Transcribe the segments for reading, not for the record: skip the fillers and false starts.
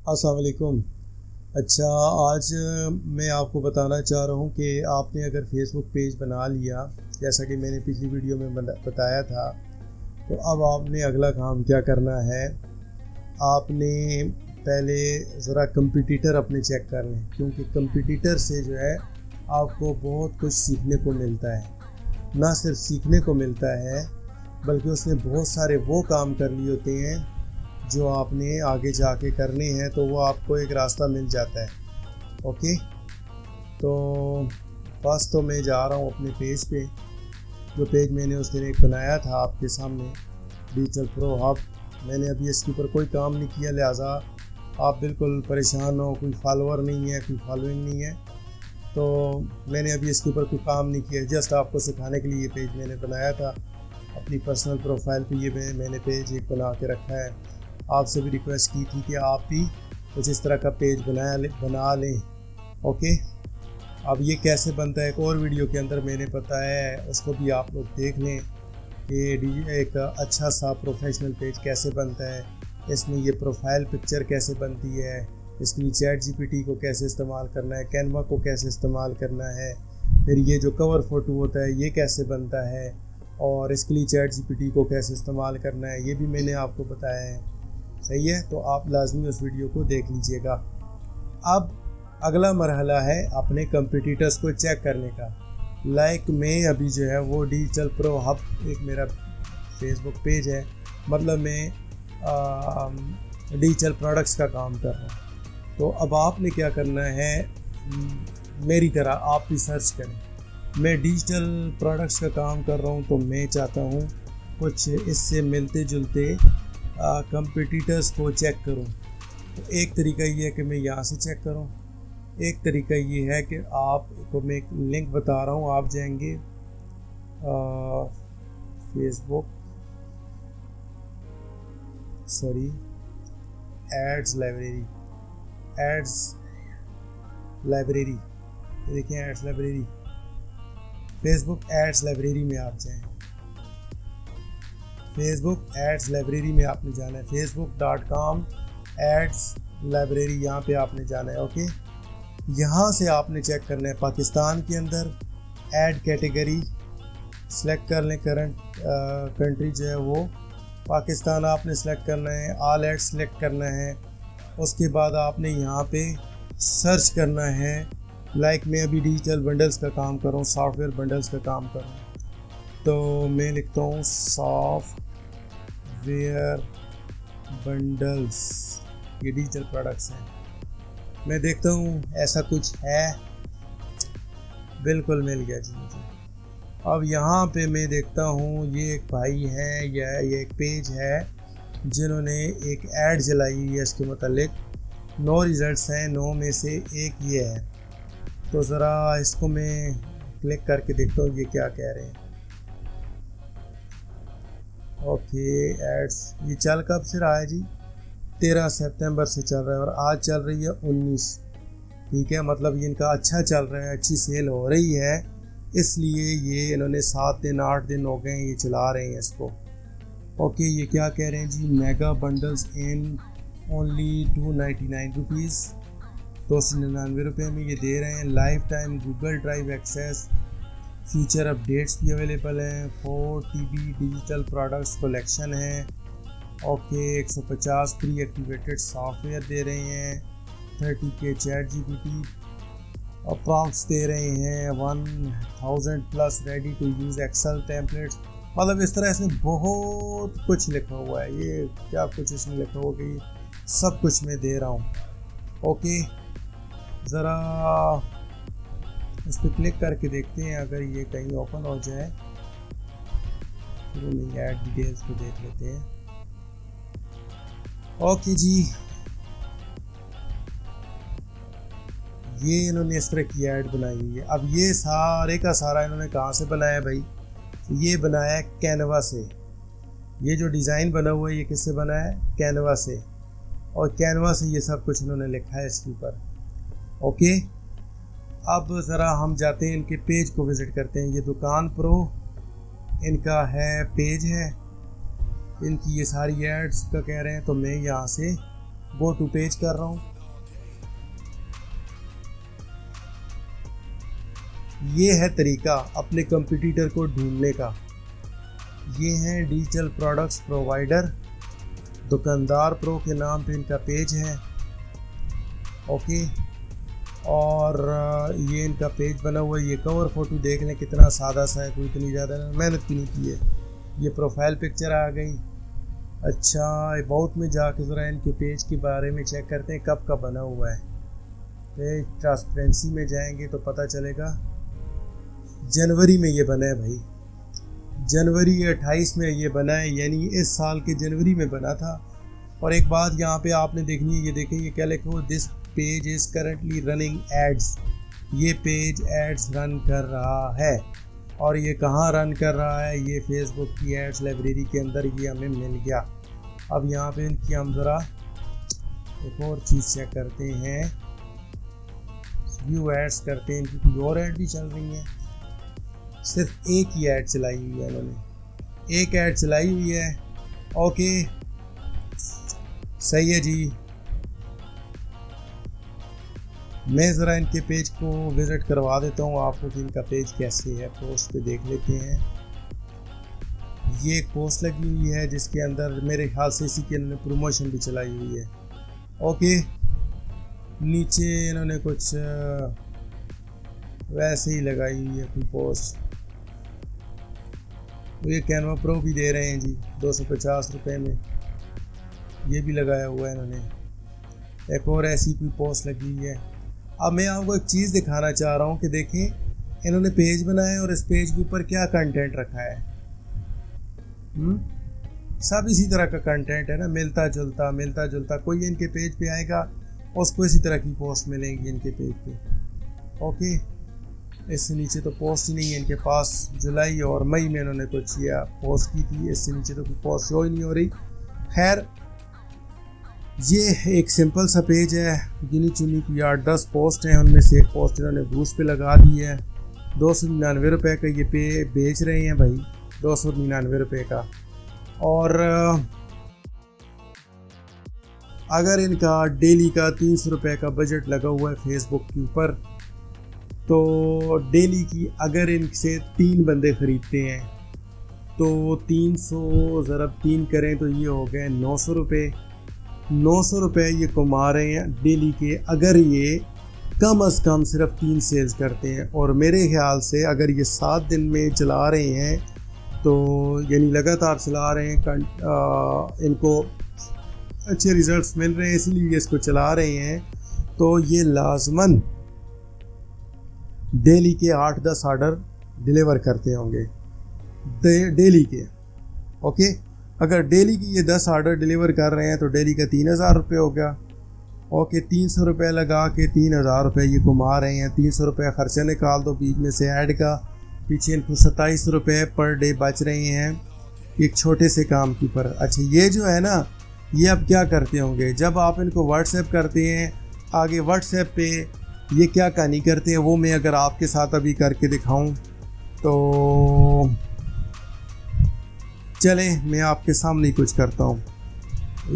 अस्सलाम वालेकुम। अच्छा, आज मैं आपको बताना चाह रहा हूँ कि आपने अगर फेसबुक पेज बना लिया, जैसा कि मैंने पिछली वीडियो में बताया था, तो अब आपने अगला काम क्या करना है। आपने पहले ज़रा कंपटीटर अपने चेक कर लें, क्योंकि कंपटीटर से जो है आपको बहुत कुछ सीखने को मिलता है। ना सिर्फ सीखने को मिलता है, बल्कि उसने बहुत सारे वो काम कर लिए होते हैं जो आपने आगे जाके करने हैं, तो वो आपको एक रास्ता मिल जाता है। ओके, तो फर्स्ट तो मैं जा रहा हूँ अपने पेज पे, जो पेज मैंने उस दिन एक बनाया था आपके सामने, डिजिटल प्रो हब। मैंने अभी इसके ऊपर कोई काम नहीं किया, लिहाजा आप बिल्कुल परेशान हो। कोई फॉलोअर नहीं है, कोई फॉलोइंग नहीं है, तो मैंने अभी इसके ऊपर कोई काम नहीं किया। जस्ट आपको सिखाने के लिए ये पेज मैंने बनाया था। अपनी पर्सनल प्रोफाइल पे ये मैंने पेज एक बना के रखा है। आपसे भी रिक्वेस्ट की थी कि आप भी कुछ इस तरह का पेज बना लें। ओके, अब ये कैसे बनता है एक और वीडियो के अंदर मैंने बताया है, उसको भी आप लोग देख लें कि एक अच्छा सा प्रोफेशनल पेज कैसे बनता है। इसमें ये प्रोफाइल पिक्चर कैसे बनती है, इसके लिए चैट जीपीटी को कैसे इस्तेमाल करना है, कैनवा को कैसे इस्तेमाल करना है, फिर ये जो कवर फ़ोटो होता है ये कैसे बनता है, और इसके लिए चैट जीपीटी को कैसे इस्तेमाल करना है, ये भी मैंने आपको बताया है। सही है, तो आप लाजमी उस वीडियो को देख लीजिएगा। अब अगला मरहला है अपने कंपटीटर्स को चेक करने का। मैं अभी जो है वो डिजिटल प्रो हब एक मेरा फेसबुक पेज है, मतलब मैं डिजिटल प्रोडक्ट्स का काम कर रहा हूँ। तो अब आपने क्या करना है, मेरी तरह आप भी सर्च करें। मैं डिजिटल प्रोडक्ट्स का काम कर रहा हूँ, तो मैं चाहता हूँ कुछ इससे मिलते जुलते कंपटीटर्स को चेक करूं। तो एक तरीका ये है कि मैं यहाँ से चेक करूं, एक तरीका ये है कि आपको मैं एक लिंक बता रहा हूँ। आप जाएंगे फेसबुक एड्स लाइब्रेरी, देखिए ads library, Facebook ads library में आप जाएं। फेसबुक एड्स लाइब्रेरी में आपने जाना है, facebook.com एड्स लाइब्रेरी, यहाँ पे आपने जाना है। ओके, यहाँ से आपने चेक करना है पाकिस्तान के अंदर ऐड कैटेगरी सेलेक्ट कर लें। करंट कंट्री जो है वो पाकिस्तान आपने सेलेक्ट करना है, ऑल एड सेलेक्ट करना है। उसके बाद आपने यहाँ पे सर्च करना है। मैं अभी डिजिटल बंडल्स का काम कर रहा हूँ, सॉफ्टवेयर बंडल्स का काम कर रहा हूँ, तो मैं लिखता हूँ सॉफ्टवेयर बंडल्स, ये डिजिटल प्रोडक्ट्स हैं। मैं देखता हूँ ऐसा कुछ है, बिल्कुल मिल गया जी मुझे। अब यहाँ पे मैं देखता हूँ ये एक भाई है या ये एक पेज है जिन्होंने एक ऐड चलाई हुई है इसके मतलब 9 रिज़ल्ट्स हैं, 9 में से एक ये है। तो ज़रा इसको मैं क्लिक करके देखता हूँ ये क्या कह रहे हैं। ओके, एड्स ये चल कब से रहा है जी, 13 सितंबर से चल रहा है और आज चल रही है 19। ठीक है, मतलब ये इनका अच्छा चल रहा है, अच्छी सेल हो रही है, इसलिए ये इन्होंने 7 दिन 8 दिन हो गए ये चला रहे हैं इसको। ओके, ये क्या कह रहे हैं जी, mega bundles in only 299 rupees, 299 रुपये में ये दे रहे हैं। Life time Google drive access, future updates भी अवेलेबल हैं, 4 TB डिजिटल प्रोडक्ट्स कलेक्शन है। ओके, 150 प्री एक्टिवेटेड सॉफ्टवेयर दे रहे हैं, 30K चैट जीपीटी और प्रॉम्प्ट्स दे रहे हैं, 1000+ ready to use Excel templates. मतलब इस तरह इसमें बहुत कुछ लिखा हुआ है। ये क्या कुछ इसमें लिखा हुआ कि सब कुछ मैं दे रहा हूँ। ओके, ज़रा इस पर क्लिक करके देखते हैं अगर ये कहीं ओपन हो जाए। फिर ऐड डिटेल्स को देख लेते हैं। ओके जी, ये इन्होंने इस तरह की ऐड बनाई हुई है। अब ये सारे का सारा इन्होंने कहाँ से बनाया भाई, ये बनाया है कैनवा से। ये जो डिज़ाइन बना हुआ है ये किससे बना है, कैनवा से, और कैनवा से ये सब कुछ इन्होंने लिखा है इसके ऊपर। ओके, अब ज़रा हम जाते हैं इनके पेज को विज़िट करते हैं। ये दुकान प्रो इनका है, पेज है, इनकी ये सारी एड्स का कह रहे हैं, तो मैं यहाँ से गो टू पेज कर रहा हूँ। ये है तरीका अपने कंपटीटर को ढूंढने का। ये हैं डिजिटल प्रोडक्ट्स प्रोवाइडर, दुकानदार प्रो के नाम पे इनका पेज है। ओके, और ये इनका पेज बना हुआ है। ये कवर फोटो देख लें कितना सादा सा है, कोई इतनी ज़्यादा मेहनत भी नहीं की है। ये प्रोफाइल पिक्चर आ गई। अच्छा, अबाउट में जाके ज़रा इनके पेज के बारे में चेक करते हैं कब का बना हुआ है। पेज ट्रांसपेरेंसी में जाएंगे तो पता चलेगा जनवरी में ये बना है भाई, जनवरी 28 में ये बना है, यानी इस साल के जनवरी में बना था। और एक बात यहाँ पे आपने देखनी है, ये देखें ये क्या लिखा हुआ, this page is currently running ads. ये पेज एड्स रन कर रहा है। और ये कहाँ रन कर रहा है, ये फेसबुक की एड्स लाइब्रेरी के अंदर ये हमें मिल गया। अब यहाँ पे इनकी हम ज़रा एक और चीज़ चेक करते हैं, व्यू एड्स करते हैं। इनकी कोई और ऐड भी चल रही है, सिर्फ एक ही ऐड चलाई हुई है इन्होंने, एक ऐड चलाई हुई है। ओके, सही है जी। मैं ज़रा इनके पेज को विज़िट करवा देता हूँ आपको कि इनका पेज कैसे है। पोस्ट पे देख लेते हैं। ये एक पोस्ट लगी हुई है जिसके अंदर मेरे ख्याल से इसी के इन्होंने प्रमोशन भी चलाई हुई है। ओके, नीचे इन्होंने कुछ वैसे ही लगाई हुई है कोई पोस्ट। ये कैनवा प्रो भी दे रहे हैं जी 250 रुपये में, ये भी लगाया हुआ है इन्होंने। एक और ऐसी कोई पोस्ट लगी हुई है। अब मैं आपको एक चीज़ दिखाना चाह रहा हूँ कि देखें इन्होंने पेज बनाया और इस पेज के ऊपर क्या कंटेंट रखा है। सब इसी तरह का कंटेंट है ना, मिलता जुलता। कोई इनके पेज पे आएगा उसको इसी तरह की पोस्ट मिलेंगी इनके पेज पे। ओके, इससे नीचे तो पोस्ट ही नहीं है इनके पास। जुलाई और मई में इन्होंने कुछ या पोस्ट की थी, इससे नीचे तो कोई पोस्ट शो ही नहीं हो रही। खैर, ये एक सिंपल सा पेज है, गिनी चुनी की 8-10 पोस्ट हैं, उनमें से एक पोस्ट इन्होंने बूस्ट पे लगा दी है। 299 रुपये का ये पे बेच रहे हैं भाई, 299 रुपये का। और अगर इनका डेली का 300 रुपये का बजट लगा हुआ है फेसबुक के ऊपर, तो डेली की अगर इनसे 3 बंदे ख़रीदते हैं तो 300 ज़रब 3 करें तो ये हो गए 900 रुपये। 900 रुपये ये कमा रहे हैं डेली के, अगर ये कम से कम सिर्फ 3 सेल्स करते हैं। और मेरे ख्याल से अगर ये 7 दिन में चला रहे हैं तो यानी लगातार चला रहे हैं, इनको अच्छे रिजल्ट्स मिल रहे हैं इसलिए इसको चला रहे हैं, तो ये लाजमन डेली के 8-10 ऑर्डर डिलीवर करते होंगे डेली के। ओके, अगर डेली की ये 10 ऑर्डर डिलीवर कर रहे हैं तो डेली का 3000 रुपये हो गया। ओके, 300 रुपये लगा के 3000 रुपये ये कमा रहे हैं। 300 रुपये खर्चा निकाल दो बीच में से ऐड का, पीछे इनको 27 रुपये पर डे बच रहे हैं एक छोटे से काम के ऊपर। अच्छा, ये जो है ना, ये अब क्या करते होंगे जब आप इनको व्हाट्सएप करते हैं, आगे व्हाट्सएप पे ये क्या कहानी करते हैं वो मैं अगर आपके साथ अभी करके दिखाऊं तो चले मैं आपके सामने ही कुछ करता हूं।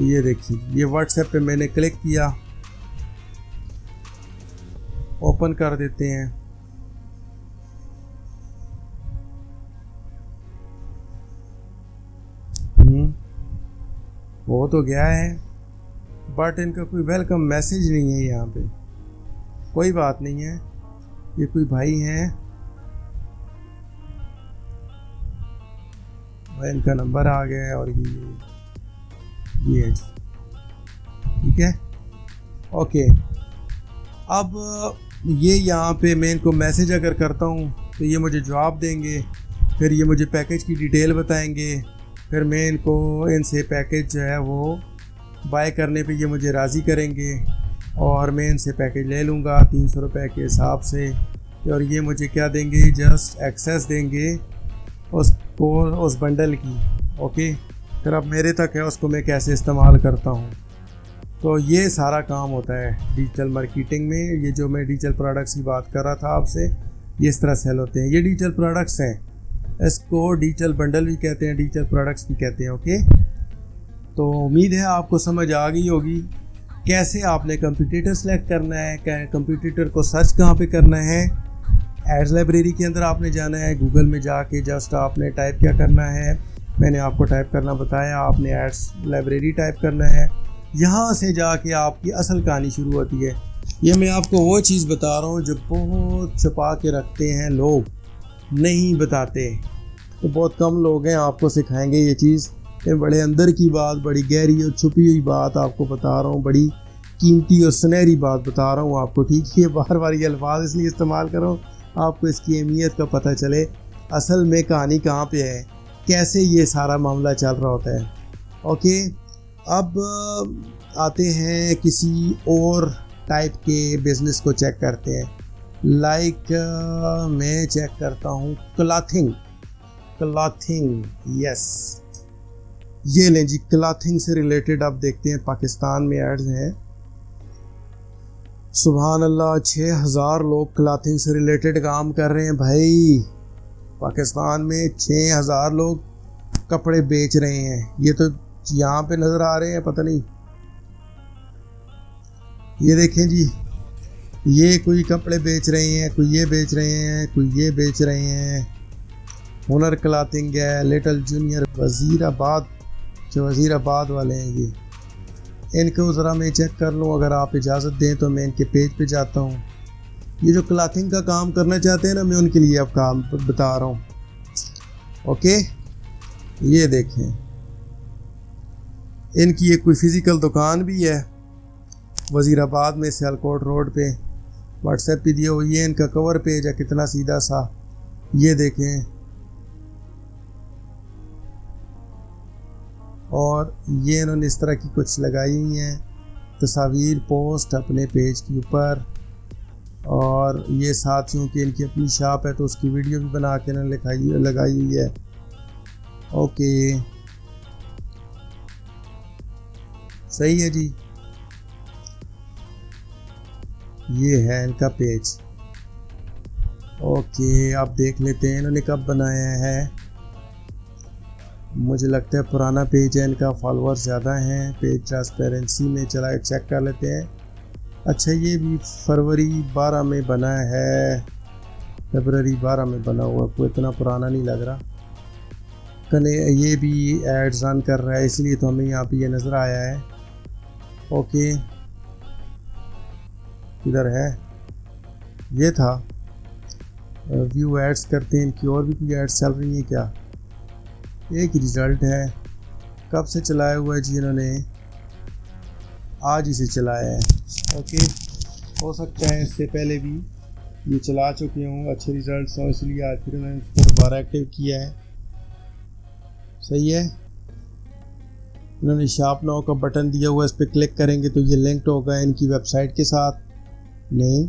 ये देखिए, ये व्हाट्सएप पे मैंने क्लिक किया, ओपन कर देते हैं। वो तो गया है बट इनका कोई वेलकम मैसेज नहीं है यहाँ पे। कोई बात नहीं है, ये कोई भाई हैं, भाई इनका नंबर आ गया है और ये ठीक है। ओके, अब ये यहाँ पे मैं इनको मैसेज अगर करता हूँ तो ये मुझे जवाब देंगे, फिर ये मुझे पैकेज की डिटेल बताएंगे, फिर मैं इनसे पैकेज जो है वो बाय करने पे ये मुझे राज़ी करेंगे और मैं इनसे पैकेज ले लूँगा 300 रुपये के हिसाब से। और ये मुझे क्या देंगे, जस्ट एक्सेस देंगे उस बंडल की। ओके, फिर अब मेरे तक है उसको मैं कैसे इस्तेमाल करता हूँ। तो ये सारा काम होता है डिजिटल मार्केटिंग में। ये जो मैं डिजिटल प्रोडक्ट्स की बात कर रहा था आपसे, ये इस तरह सेल होते हैं। ये डिजिटल प्रोडक्ट्स हैं, इसको डिजिटल बंडल भी कहते हैं, डिजिटल प्रोडक्ट्स भी कहते हैं। ओके, तो उम्मीद है आपको समझ आ गई होगी कैसे आपने कंपटीटर सेलेक्ट करना है, कंपटीटर को सर्च कहाँ पे करना है। एड्स लाइब्रेरी के अंदर आपने जाना है, गूगल में जाके जस्ट आपने टाइप क्या करना है, मैंने आपको टाइप करना बताया, आपने एड्स लाइब्रेरी टाइप करना है। यहाँ से जाके आपकी असल कहानी शुरू होती है। ये मैं आपको वो चीज़ बता रहा हूँ जो बहुत छुपा के रखते हैं लोग, नहीं बताते। तो बहुत कम लोग हैं आपको सिखाएंगे ये चीज़। ये बड़े अंदर की बात, बड़ी गहरी और छुपी हुई बात आपको बता रहा हूँ, बड़ी कीमती और सुनहरी बात बता रहा हूँ आपको, ठीक है। बार बार ये अल्फाज इसलिए इस्तेमाल कर रहा हूँ आपको इसकी अहमियत का पता चले, असल में कहानी कहाँ पे है, कैसे ये सारा मामला चल रहा होता है। ओके, अब आते हैं किसी और टाइप के बिज़नेस को चेक करते हैं। लाइक मैं चेक करता हूँ क्लॉथिंग, यस, ये लें जी, क्लॉथिंग से रिलेटेड अब देखते हैं पाकिस्तान में एड्स हैं। सुभान अल्लाह, 6000 लोग क्लॉथिंग से रिलेटेड काम कर रहे हैं भाई। पाकिस्तान में 6000 लोग कपड़े बेच रहे हैं। ये तो यहाँ पे नज़र आ रहे हैं, पता नहीं, ये देखें जी, ये कोई कपड़े बेच रहे हैं, कोई ये बेच रहे हैं, कोई ये बेच रहे हैं। हुनर क्लॉथिंग है, लिटिल जूनियर, वज़ीराबाद, जो वज़ीराबाद वाले हैं ये, इनको ज़रा मैं चेक कर लूँ, अगर आप इजाज़त दें तो मैं इनके पेज पे जाता हूँ। ये जो क्लॉथिंग का काम करना चाहते हैं ना, मैं उनके लिए अब काम बता रहा हूँ। ओके, ये देखें, इनकी एक कोई फ़िज़िकल दुकान भी है वज़ीराबाद में, सियालकोट रोड पे। व्हाट्सएप पे दिया हुई है, इनका कवर पेज है, कितना सीधा सा, ये देखें। और ये इन्होंने इस तरह की कुछ लगाई हुई हैं तस्वीर पोस्ट अपने पेज के ऊपर, और ये साथियों की इनकी अपनी शॉप है तो उसकी वीडियो भी बना के इन्होंने लगाई हुई है। ओके, सही है जी, ये है इनका पेज। ओके, आप देख लेते हैं इन्होंने कब बनाया है। मुझे लगता है पुराना पेज है इनका, फॉलोअर्स ज़्यादा हैं। पेज ट्रांसपेरेंसी में चला चेक कर लेते हैं। अच्छा, ये भी फरवरी 12 में बना है, फरवरी 12 में बना हुआ, कोई इतना पुराना नहीं लग रहा। कने ये भी एड्स रन कर रहा है, इसलिए तो हमें यहाँ पे ये नज़र आया है। ओके, इधर है, ये था। व्यू एड्स करते हैं, इनकी और भी कोई एड्स चल रही हैं क्या? एक रिज़ल्ट है, कब से चलाया हुआ है जी इन्होंने, आज ही से चलाया है। ओके, हो सकता है इससे पहले भी ये चला चुके हों, अच्छे रिज़ल्ट्स हों, इसलिए आज फिर मैंने इसको दोबारा एक्टिव किया है। सही है, इन्होंने शॉप नाउ का बटन दिया हुआ है, इस पर क्लिक करेंगे तो ये लिंक्ड होगा इनकी वेबसाइट के साथ। नहीं,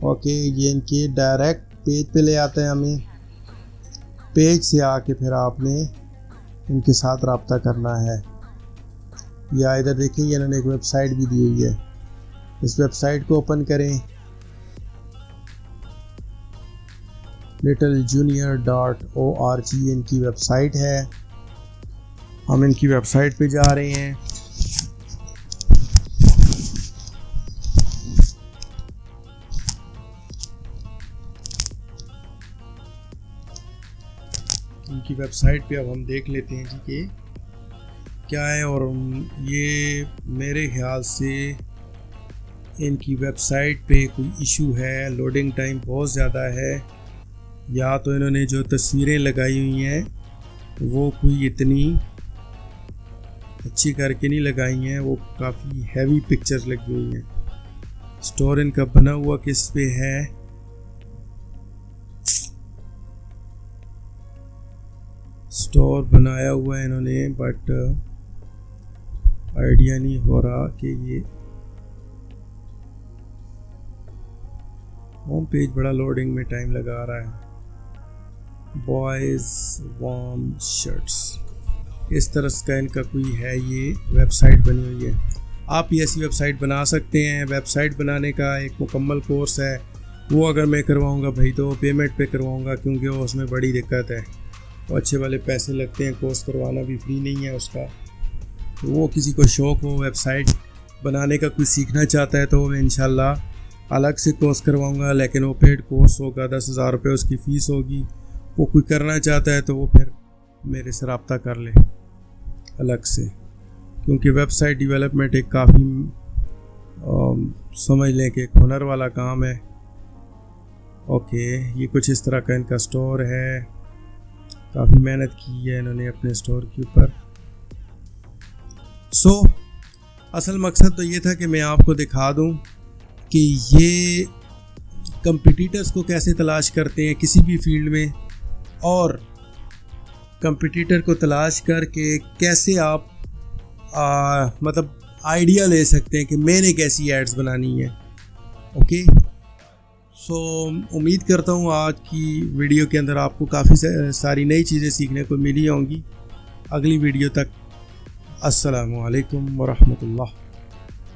ओके, ये इनके डायरेक्ट पेज पे ले आता है हमें। पेज से आके फिर आपने इनके साथ रब्ता करना है। या इधर देखिए, इन्होंने एक वेबसाइट भी दी हुई है, इस वेबसाइट को ओपन करें, littleJunior.org इनकी वेबसाइट है। हम इनकी वेबसाइट पे जा रहे हैं। इनकी वेबसाइट पे अब हम देख लेते हैं जी कि क्या है। और ये मेरे ख्याल से इनकी वेबसाइट पे कोई इशू है, लोडिंग टाइम बहुत ज़्यादा है, या तो इन्होंने जो तस्वीरें लगाई हुई हैं वो कोई इतनी अच्छी करके नहीं लगाई हैं, वो काफ़ी हैवी पिक्चर्स लगी हुई हैं। स्टोर इनका बना हुआ किस पे है, स्टोर बनाया हुआ है इन्होंने, बट आइडिया नहीं हो रहा कि ये होम पेज बड़ा लोडिंग में टाइम लगा रहा है। बॉयज़ वार्म शर्ट्स, इस तरह का इनका कोई है, ये वेबसाइट बनी हुई है। आप भी ऐसी वेबसाइट बना सकते हैं। वेबसाइट बनाने का एक मुकम्मल कोर्स है, वो अगर मैं करवाऊंगा भाई तो पेमेंट पे करवाऊंगा, क्योंकि वो उसमें बड़ी दिक्कत है, तो अच्छे वाले पैसे लगते हैं, कोर्स करवाना भी फ्री नहीं है उसका। तो वो किसी को शौक़ हो वेबसाइट बनाने का कुछ सीखना चाहता है तो वो मैं इंशाल्लाह अलग से कोर्स करवाऊँगा, लेकिन वो पेड कोर्स होगा, 10,000 रुपये उसकी फ़ीस होगी। वो कोई करना चाहता है तो वो फिर मेरे से रब्ता कर ले अलग से, क्योंकि वेबसाइट डेवलपमेंट एक काफ़ी समझ लें कि एक हुनर वाला काम है। ओके, ये कुछ इस तरह का इनका स्टोर है, काफ़ी मेहनत की है इन्होंने अपने स्टोर के ऊपर। असल मकसद तो ये था कि मैं आपको दिखा दूं कि ये कंपटीटर्स को कैसे तलाश करते हैं किसी भी फील्ड में, और कंपटीटर को तलाश करके कैसे आप मतलब आइडिया ले सकते हैं कि मैंने कैसी एड्स बनानी है। ओके, उम्मीद करता हूँ आज की वीडियो के अंदर आपको काफ़ी सारी नई चीज़ें सीखने को मिली होंगी। अगली वीडियो तक अस्सलामु अलैकुम वरहमतुल्लाह।